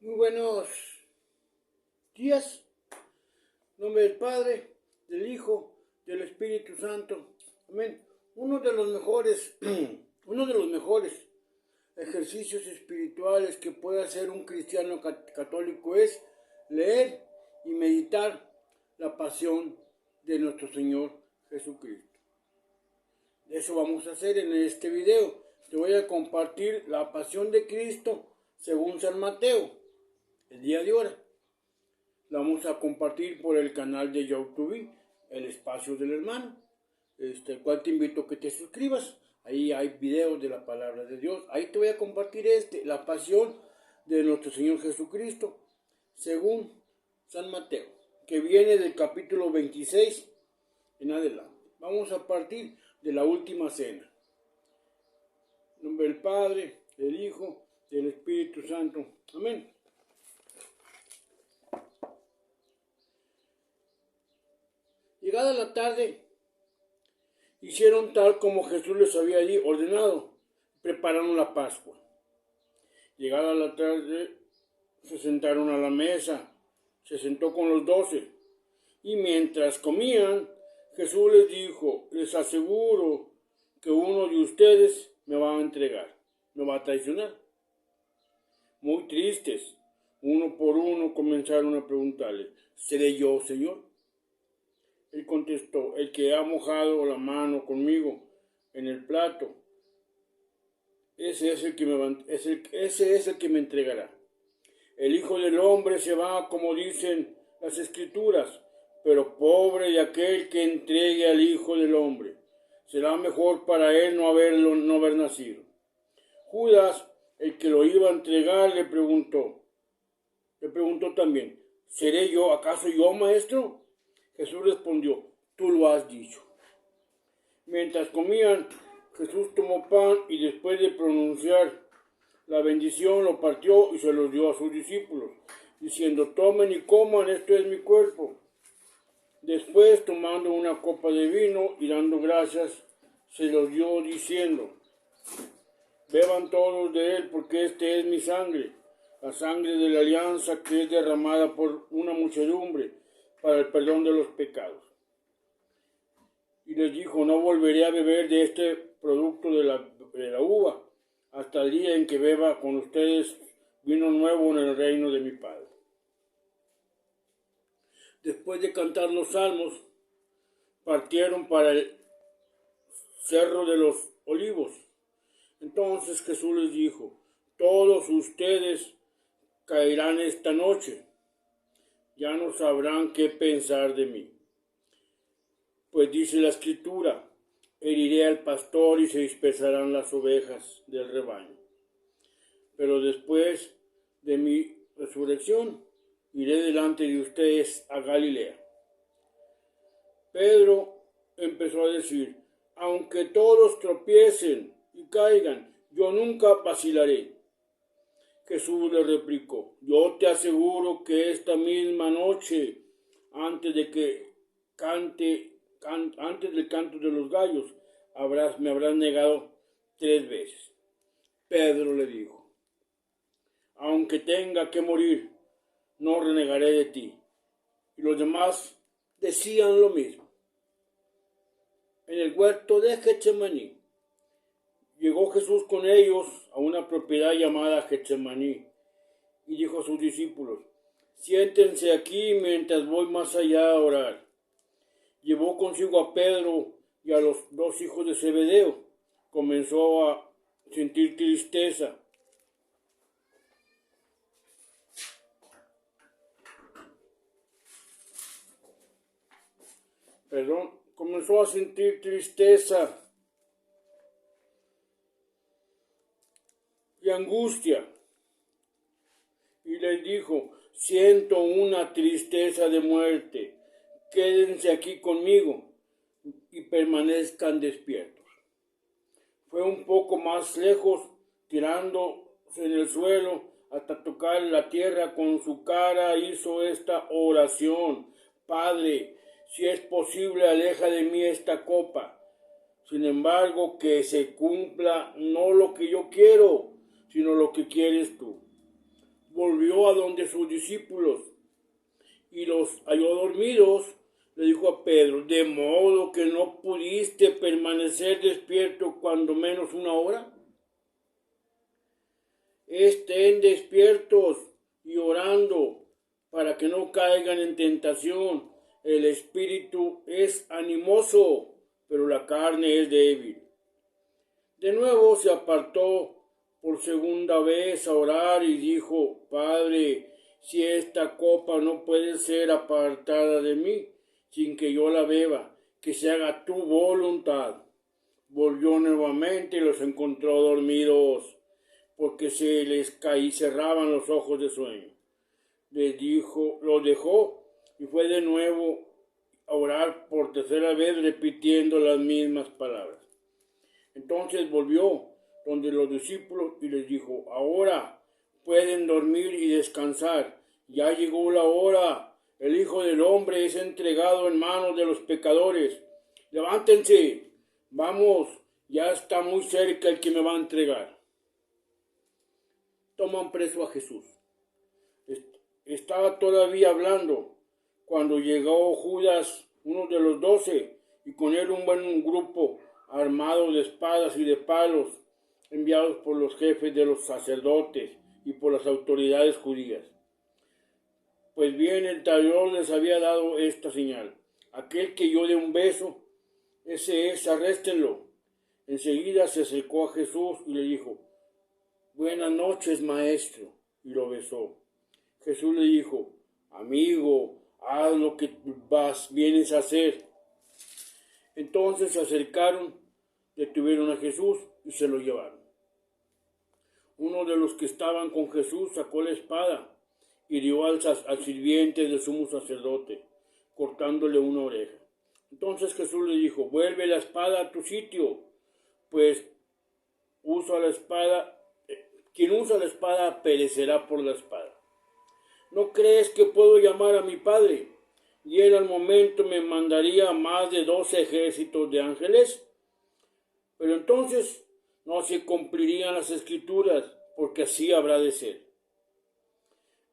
Muy buenos días. En nombre del Padre, del Hijo, del Espíritu Santo. Amén. Uno de los mejores ejercicios espirituales que puede hacer un cristiano católico es leer y meditar la pasión de nuestro Señor Jesucristo. Eso vamos a hacer en este video. Te voy a compartir la pasión de Cristo según San Mateo, el día de ahora. La vamos a compartir por el canal de YouTube, El Espacio del Hermano, el cual te invito a que te suscribas. Ahí hay videos de la palabra de Dios. Ahí te voy a compartir la pasión de nuestro Señor Jesucristo, según San Mateo, que viene del capítulo 26 en adelante. Vamos a partir de la última cena. En nombre del Padre, del Hijo, del Espíritu Santo. Amén. Llegada la tarde, hicieron tal como Jesús les había ordenado, prepararon la Pascua. Llegada la tarde, se sentaron a la mesa, se sentó con los 12, y mientras comían, Jesús les dijo: les aseguro que uno de ustedes me va a entregar, me va a traicionar. Muy tristes, uno por uno comenzaron a preguntarle: ¿seré yo, Señor? Él contestó: el que ha mojado la mano conmigo en el plato, ese es el que me entregará. El Hijo del Hombre se va, como dicen las Escrituras, pero pobre de aquel que entregue al Hijo del Hombre. Será mejor para él no haber nacido. Judas, el que lo iba a entregar, le preguntó también: ¿seré yo, acaso yo, maestro? Jesús respondió: tú lo has dicho. Mientras comían, Jesús tomó pan y después de pronunciar la bendición lo partió y se lo dio a sus discípulos, diciendo: tomen y coman, esto es mi cuerpo. Después, tomando una copa de vino y dando gracias, se los dio diciendo: beban todos de él, porque este es mi sangre, la sangre de la alianza que es derramada por una muchedumbre para el perdón de los pecados. Y les dijo: no volveré a beber de este producto de la uva hasta el día en que beba con ustedes vino nuevo en el reino de mi Padre. Después de cantar los salmos, partieron para el Cerro de los Olivos. Entonces Jesús les dijo: todos ustedes caerán esta noche, ya no sabrán qué pensar de mí. Pues dice la Escritura: heriré al pastor y se dispersarán las ovejas del rebaño. Pero después de mi resurrección, iré delante de ustedes a Galilea. Pedro empezó a decir: aunque todos tropiecen y caigan, yo nunca vacilaré. Jesús le replicó: yo te aseguro que esta misma noche, antes del canto de los gallos, me habrás negado 3 veces. Pedro le dijo: aunque tenga que morir, no renegaré de ti. Y los demás decían lo mismo. En el huerto de Getsemaní, llegó Jesús con ellos a una propiedad llamada Getsemaní y dijo a sus discípulos: siéntense aquí mientras voy más allá a orar. Llevó consigo a Pedro y a los 2 hijos de Zebedeo. Comenzó a sentir tristeza. Comenzó a sentir tristeza y angustia. Y les dijo: siento una tristeza de muerte. Quédense aquí conmigo y permanezcan despiertos. Fue un poco más lejos, tirándose en el suelo hasta tocar la tierra con su cara, hizo esta oración: Padre, si es posible, aleja de mí esta copa. Sin embargo, que se cumpla no lo que yo quiero, sino lo que quieres tú. volvió a donde sus discípulos y los halló dormidos. Le dijo a Pedro: ¿de modo que no pudiste permanecer despierto cuando menos una hora? Estén despiertos y orando para que no caigan en tentación. El espíritu es animoso, pero la carne es débil. De nuevo se apartó por segunda vez a orar y dijo: Padre, si esta copa no puede ser apartada de mí sin que yo la beba, que se haga tu voluntad. Volvió nuevamente y los encontró dormidos, porque se les cerraban los ojos de sueño. Los dejó y fue de nuevo a orar por tercera vez, repitiendo las mismas palabras. Entonces volvió donde los discípulos y les dijo: ahora pueden dormir y descansar. Ya llegó la hora. El Hijo del Hombre es entregado en manos de los pecadores. Levántense, vamos, ya está muy cerca el que me va a entregar. Toman preso a Jesús. Estaba todavía hablando cuando llegó Judas, uno de los 12, y con él un buen grupo armado de espadas y de palos, enviados por los jefes de los sacerdotes y por las autoridades judías. Pues bien, el traidor les había dado esta señal: aquel que yo dé un beso, ese es, arréstenlo. Enseguida se acercó a Jesús y le dijo: buenas noches, maestro, y lo besó. Jesús le dijo: amigo, haz lo que vienes a hacer. Entonces se acercaron, detuvieron a Jesús y se lo llevaron. Uno de los que estaban con Jesús sacó la espada y hirió al sirviente del sumo sacerdote, cortándole una oreja. Entonces Jesús le dijo: vuelve la espada a tu sitio, pues quien usa la espada perecerá por la espada. ¿No crees que puedo llamar a mi Padre, y él al momento me mandaría más de 12 ejércitos de ángeles? Pero entonces no se cumplirían las escrituras, porque así habrá de ser.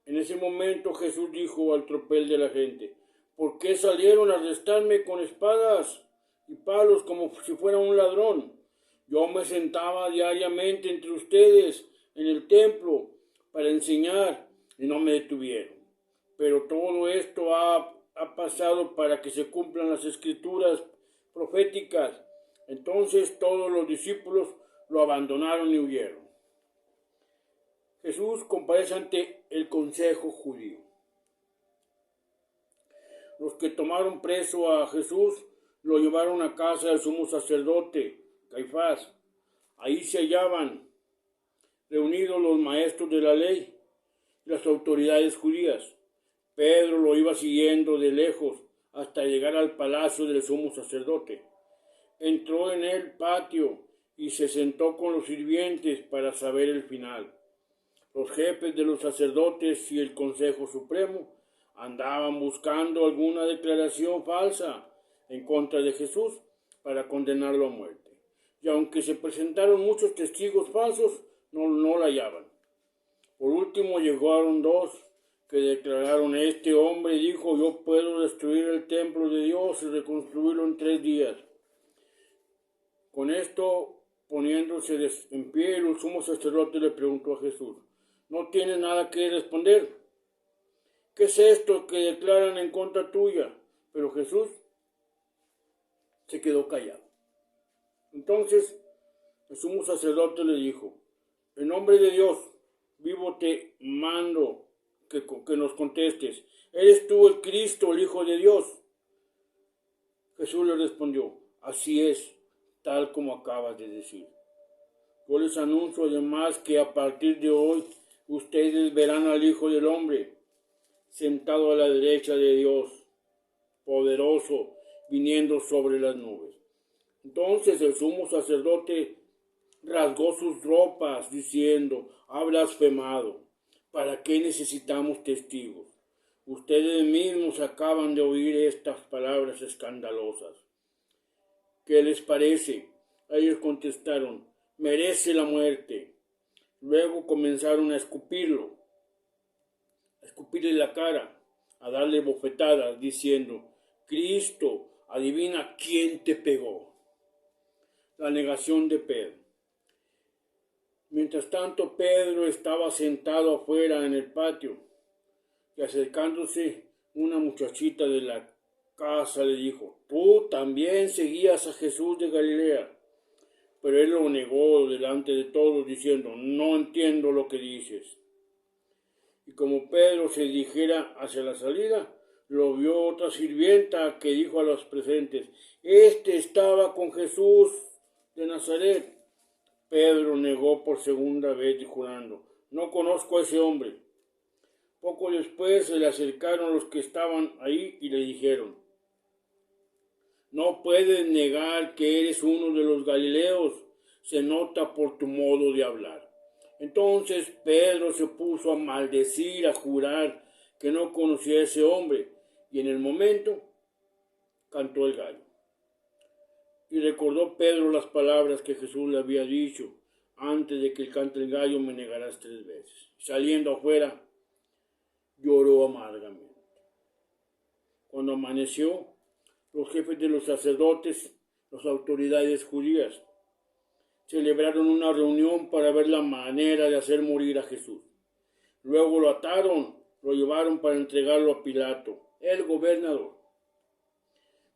En ese momento Jesús dijo al tropel de la gente: ¿por qué salieron a arrestarme con espadas y palos como si fuera un ladrón? Yo me sentaba diariamente entre ustedes en el templo para enseñar y no me detuvieron. Pero todo esto ha pasado para que se cumplan las escrituras proféticas. Entonces todos los discípulos lo abandonaron y huyeron. Jesús comparece ante el consejo judío. Los que tomaron preso a Jesús lo llevaron a casa del sumo sacerdote, Caifás. Ahí se hallaban reunidos los maestros de la ley y las autoridades judías. Pedro lo iba siguiendo de lejos hasta llegar al palacio del sumo sacerdote. Entró en el patio y se sentó con los sirvientes para saber el final. Los jefes de los sacerdotes y el Consejo Supremo andaban buscando alguna declaración falsa en contra de Jesús para condenarlo a muerte. Y aunque se presentaron muchos testigos falsos, no la hallaban. Por último llegaron 2 que declararon: este hombre dijo: yo puedo destruir el templo de Dios y reconstruirlo en 3 días. Con esto, poniéndose en pie, el sumo sacerdote le preguntó a Jesús: ¿no tienes nada que responder? ¿Qué es esto que declaran en contra tuya? Pero Jesús se quedó callado. Entonces el sumo sacerdote le dijo: en nombre de Dios vivo te mando que nos contestes. ¿Eres tú el Cristo, el Hijo de Dios? Jesús le respondió: así es, tal como acabas de decir. Yo les anuncio además que a partir de hoy ustedes verán al Hijo del Hombre sentado a la derecha de Dios, poderoso, viniendo sobre las nubes. Entonces el sumo sacerdote rasgó sus ropas, diciendo: ha blasfemado. ¿Para qué necesitamos testigos? Ustedes mismos acaban de oír estas palabras escandalosas. ¿Qué les parece? Ellos contestaron: merece la muerte. Luego comenzaron a escupirlo. escupirle la cara, a darle bofetadas, diciendo: Cristo, adivina quién te pegó. La negación de Pedro. Mientras tanto, Pedro estaba sentado afuera en el patio, y acercándose una muchachita de la casa le dijo: tú también seguías a Jesús de Galilea. Pero él lo negó delante de todos, diciendo: no entiendo lo que dices. Y como Pedro se dirigiera hacia la salida, lo vio otra sirvienta que dijo a los presentes: este estaba con Jesús de Nazaret. Pedro negó por segunda vez, jurando: no conozco a ese hombre. Poco después se le acercaron los que estaban ahí y le dijeron: no puedes negar que eres uno de los galileos, se nota por tu modo de hablar. Entonces Pedro se puso a maldecir, a jurar que no conocía a ese hombre, y en el momento cantó el gallo. Y recordó Pedro las palabras que Jesús le había dicho: antes de que cante el gallo me negarás 3 veces. Saliendo afuera, lloró amargamente. Cuando amaneció, los jefes de los sacerdotes, las autoridades judías, celebraron una reunión para ver la manera de hacer morir a Jesús. Luego lo ataron, lo llevaron para entregarlo a Pilato, el gobernador.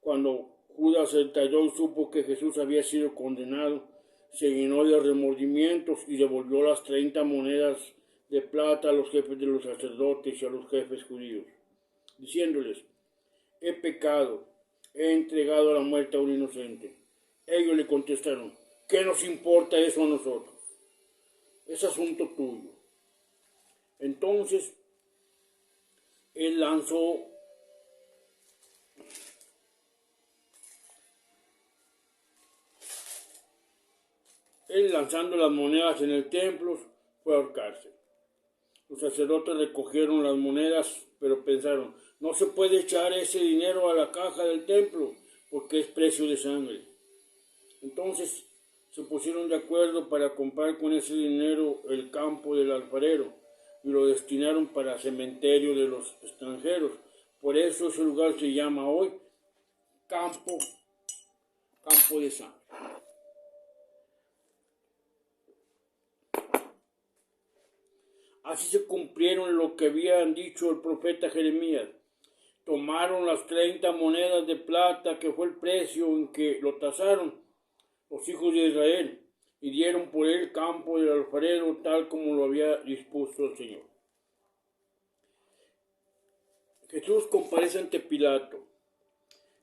Cuando Judas el traidor supo que Jesús había sido condenado, se llenó de remordimientos y devolvió las 30 monedas de plata a los jefes de los sacerdotes y a los jefes judíos, diciéndoles: he pecado, he entregado a la muerte a un inocente. Ellos le contestaron: ¿qué nos importa eso a nosotros? Es asunto tuyo. Entonces, él lanzando las monedas en el templo, fue a ahorcarse. Los sacerdotes recogieron las monedas, pero pensaron: no se puede echar ese dinero a la caja del templo, porque es precio de sangre. Entonces se pusieron de acuerdo para comprar con ese dinero el campo del alfarero, y lo destinaron para cementerio de los extranjeros. Por eso ese lugar se llama hoy campo de sangre. Así se cumplieron lo que habían dicho el profeta Jeremías. Tomaron las 30 monedas de plata, que fue el precio en que lo tasaron los hijos de Israel, y dieron por él campo del alfarero, tal como lo había dispuesto el Señor. Jesús comparece ante Pilato.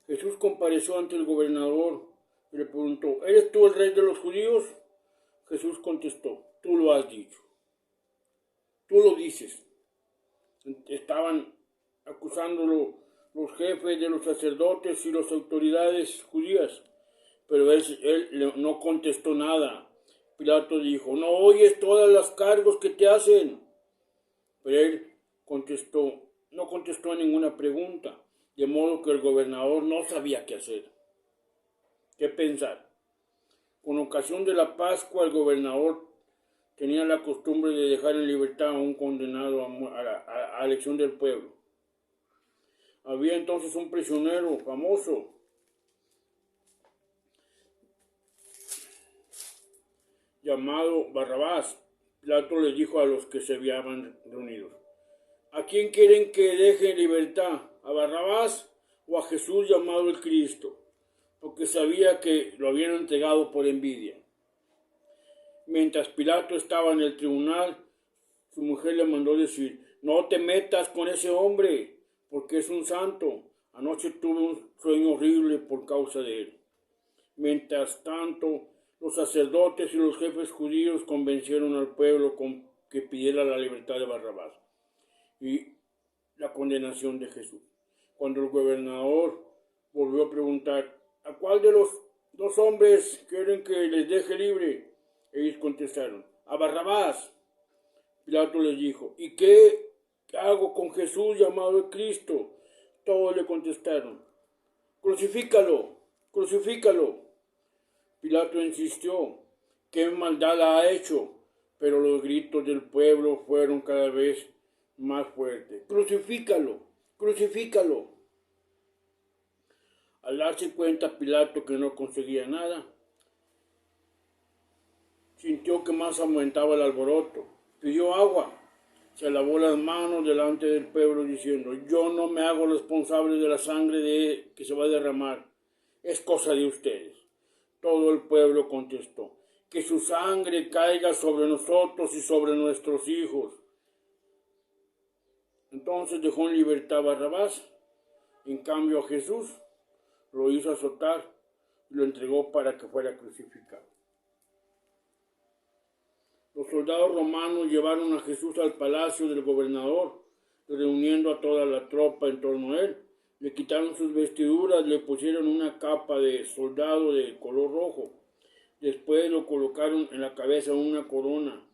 Jesús compareció ante el gobernador y le preguntó: ¿eres tú el rey de los judíos? Jesús contestó: tú lo has dicho. Tú lo dices. Estaban acusándolo los jefes de los sacerdotes y las autoridades judías, pero él no contestó nada. Pilato dijo: ¿no oyes todas las cargos que te hacen? Pero él no contestó a ninguna pregunta, de modo que el gobernador no sabía qué hacer, qué pensar. Con ocasión de la Pascua, el gobernador tenía la costumbre de dejar en libertad a un condenado a elección del pueblo. Había entonces un prisionero famoso llamado Barrabás. Pilato les dijo a los que se habían reunido: ¿a quién quieren que deje en libertad? ¿A Barrabás o a Jesús llamado el Cristo? Porque sabía que lo habían entregado por envidia. Mientras Pilato estaba en el tribunal, su mujer le mandó decir: no te metas con ese hombre, porque es un santo. Anoche tuve un sueño horrible por causa de él. Mientras tanto, los sacerdotes y los jefes judíos convencieron al pueblo que pidiera la libertad de Barrabás y la condenación de Jesús. Cuando el gobernador volvió a preguntar: ¿a cuál de los 2 hombres quieren que les deje libre? Ellos contestaron: a Barrabás. Pilato les dijo: ¿y qué hago con Jesús llamado el Cristo? Todos le contestaron: crucifícalo, crucifícalo. Pilato insistió: ¿qué maldad ha hecho? Pero los gritos del pueblo fueron cada vez más fuerte. Crucifícalo, crucifícalo. Al darse cuenta Pilato que no conseguía nada, sintió que más aumentaba el alboroto. Pidió agua. Se lavó las manos delante del pueblo diciendo: yo no me hago responsable de la sangre que se va a derramar. Es cosa de ustedes. Todo el pueblo contestó: que su sangre caiga sobre nosotros y sobre nuestros hijos. Entonces dejó en libertad a Barrabás. En cambio a Jesús lo hizo azotar y lo entregó para que fuera crucificado. Los soldados romanos llevaron a Jesús al palacio del gobernador, reuniendo a toda la tropa en torno a él. Le quitaron sus vestiduras, le pusieron una capa de soldado de color rojo. Después lo colocaron en la cabeza una corona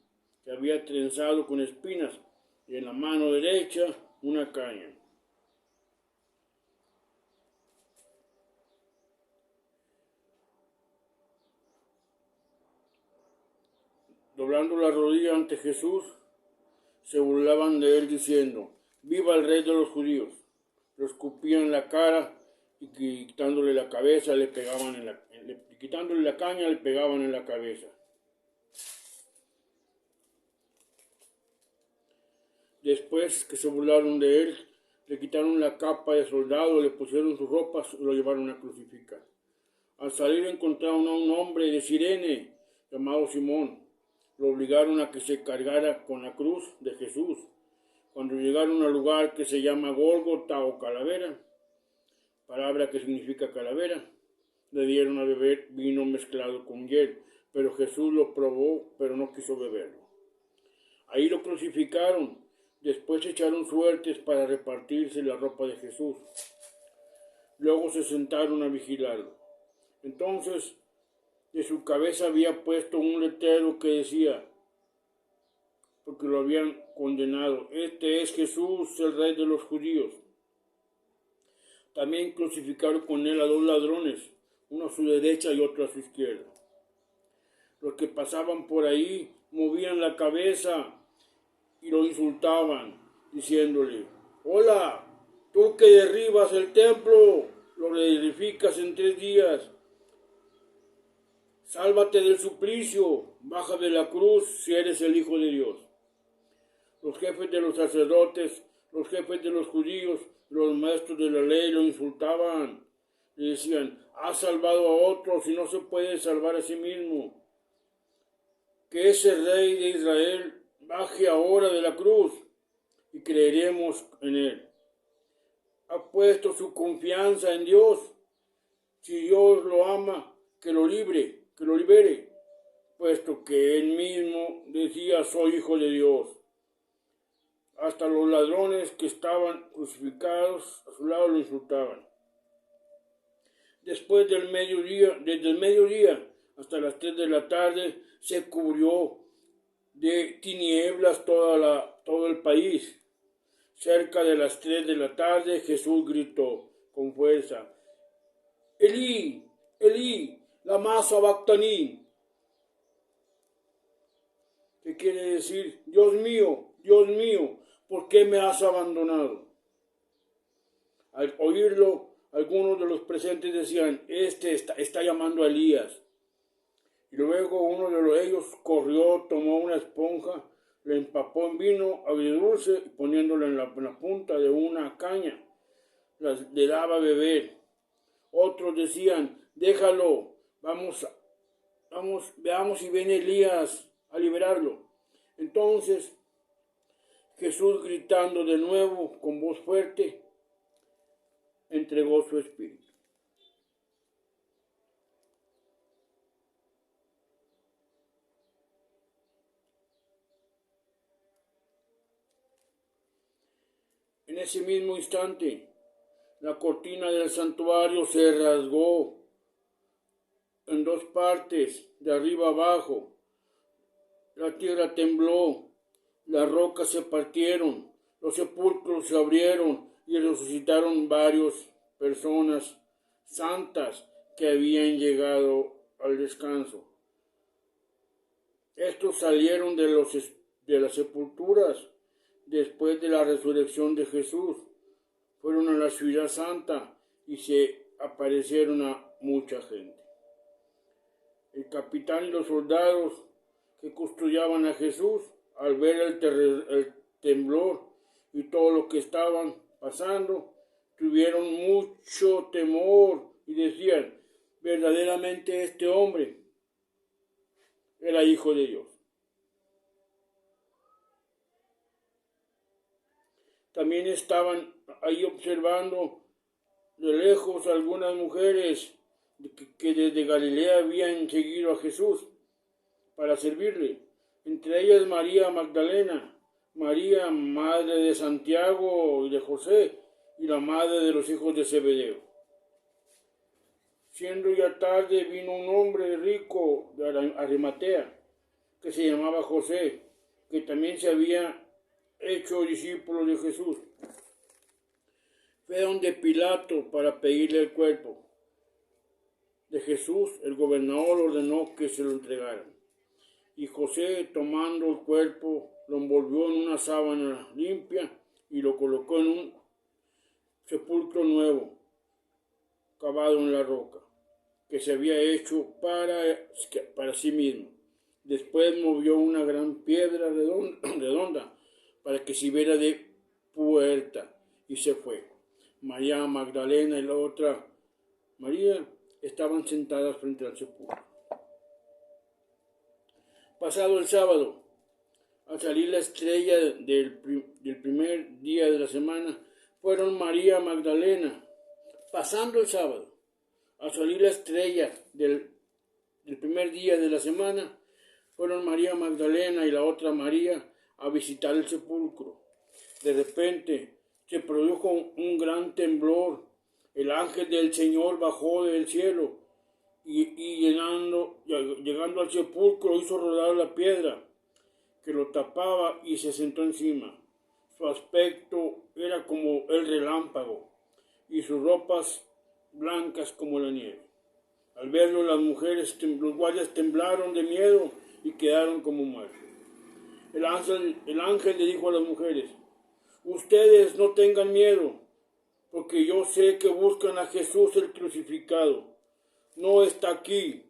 que había trenzado con espinas y en la mano derecha una caña. Doblando la rodilla ante Jesús, se burlaban de él diciendo: ¡viva el rey de los judíos! Lo escupían en la cara y quitándole la cabeza le pegaban quitándole la caña le pegaban en la cabeza. Después que se burlaron de él, le quitaron la capa de soldado, le pusieron sus ropas y lo llevaron a crucificar. Al salir encontraron a un hombre de Cirene llamado Simón. Lo obligaron a que se cargara con la cruz de Jesús. Cuando llegaron al lugar que se llama Gólgota o Calavera, palabra que significa calavera, le dieron a beber vino mezclado con hiel, pero Jesús lo probó, pero no quiso beberlo. Ahí lo crucificaron. Después echaron suertes para repartirse la ropa de Jesús. Luego se sentaron a vigilarlo. Entonces, de su cabeza había puesto un letrero que decía, porque lo habían condenado: este es Jesús, el rey de los judíos. También crucificaron con él a dos ladrones, uno a su derecha y otro a su izquierda. Los que pasaban por ahí movían la cabeza y lo insultaban, diciéndole: hola, tú que derribas el templo, lo reedificas en 3 días. Sálvate del suplicio, baja de la cruz si eres el Hijo de Dios. Los jefes de los sacerdotes, los jefes de los judíos, los maestros de la ley lo insultaban. Le decían: has salvado a otros y no se puede salvar a sí mismo. Que ese rey de Israel baje ahora de la cruz y creeremos en él. Ha puesto su confianza en Dios. Si Dios lo ama, que lo libere, puesto que él mismo decía: soy hijo de Dios. Hasta los ladrones que estaban crucificados a su lado lo insultaban. Desde el mediodía hasta las 3 de la tarde, se cubrió de tinieblas todo el país. Cerca de las 3 de la tarde, Jesús gritó con fuerza: Elí, Elí, lama sabactani. ¿Qué quiere decir? Dios mío, ¿por qué me has abandonado? Al oírlo, algunos de los presentes decían: este está llamando a Elías. Y luego uno de ellos corrió, tomó una esponja, le empapó en vino agridulce y poniéndola en la punta de una caña, le daba a beber. Otros decían: déjalo, veamos si viene Elías a liberarlo. Entonces Jesús, gritando de nuevo con voz fuerte, entregó su espíritu. En ese mismo instante, la cortina del santuario se rasgó en 2 partes, de arriba abajo. La tierra tembló, las rocas se partieron, los sepulcros se abrieron y resucitaron varias personas santas que habían llegado al descanso. Estos salieron de las sepulturas después de la resurrección de Jesús, fueron a la ciudad santa y se aparecieron a mucha gente. El capitán y los soldados que custodiaban a Jesús, al ver el temblor y todo lo que estaban pasando, tuvieron mucho temor y decían, verdaderamente este hombre era hijo de Dios. También estaban ahí observando de lejos algunas mujeres que desde Galilea habían seguido a Jesús para servirle. Entre ellas María Magdalena, María, madre de Santiago y de José, y la madre de los hijos de Zebedeo. Siendo ya tarde, vino un hombre rico de Arimatea, que se llamaba José, que también se había hecho discípulo de Jesús. Fue donde Pilato para pedirle el cuerpo de Jesús. El gobernador ordenó que se lo entregaran. Y José, tomando el cuerpo, lo envolvió en una sábana limpia y lo colocó en un sepulcro nuevo, cavado en la roca, que se había hecho para sí mismo. Después movió una gran piedra redonda para que sirviera de puerta y se fue. María Magdalena y la otra María estaban sentadas frente al sepulcro. Pasado el sábado, al salir la estrella del primer día de la semana, fueron María Magdalena. Pasando el sábado, al salir la estrella del primer día de la semana, fueron María Magdalena y la otra María a visitar el sepulcro. De repente se produjo un gran temblor. El ángel del Señor bajó del cielo y llegando al sepulcro hizo rodar la piedra que lo tapaba y se sentó encima. Su aspecto era como el relámpago y sus ropas blancas como la nieve. Al verlo los guardias temblaron de miedo y quedaron como muertos. El ángel le dijo a las mujeres, ustedes no tengan miedo, porque yo sé que buscan a Jesús el crucificado. No está aquí,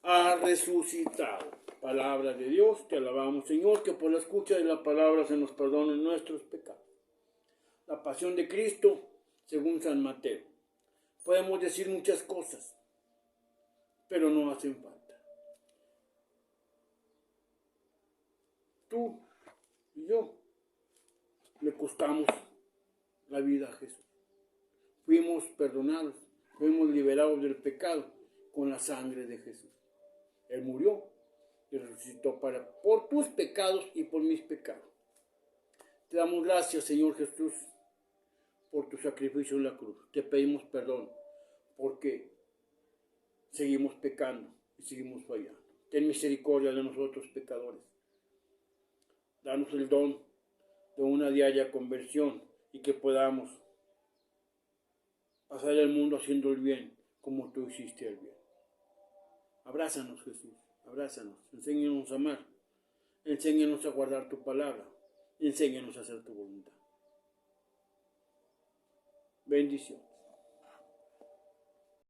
ha resucitado. Palabra de Dios, te alabamos, Señor, que por la escucha de la palabra se nos perdonen nuestros pecados. La pasión de Cristo, según San Mateo. Podemos decir muchas cosas, pero no hacen falta. Tú y yo le costamos la vida a Jesús. Fuimos perdonados, fuimos liberados del pecado con la sangre de Jesús. Él murió y resucitó por tus pecados y por mis pecados. Te damos gracias, Señor Jesús, por tu sacrificio en la cruz. Te pedimos perdón porque seguimos pecando y seguimos fallando. Ten misericordia de nosotros pecadores. Danos el don de una diaria conversión y que podamos pasar el mundo haciendo el bien como tú hiciste el bien. Abrázanos, Jesús, abrázanos, enséñanos a amar, enséñanos a guardar tu palabra, enséñanos a hacer tu voluntad. Bendición.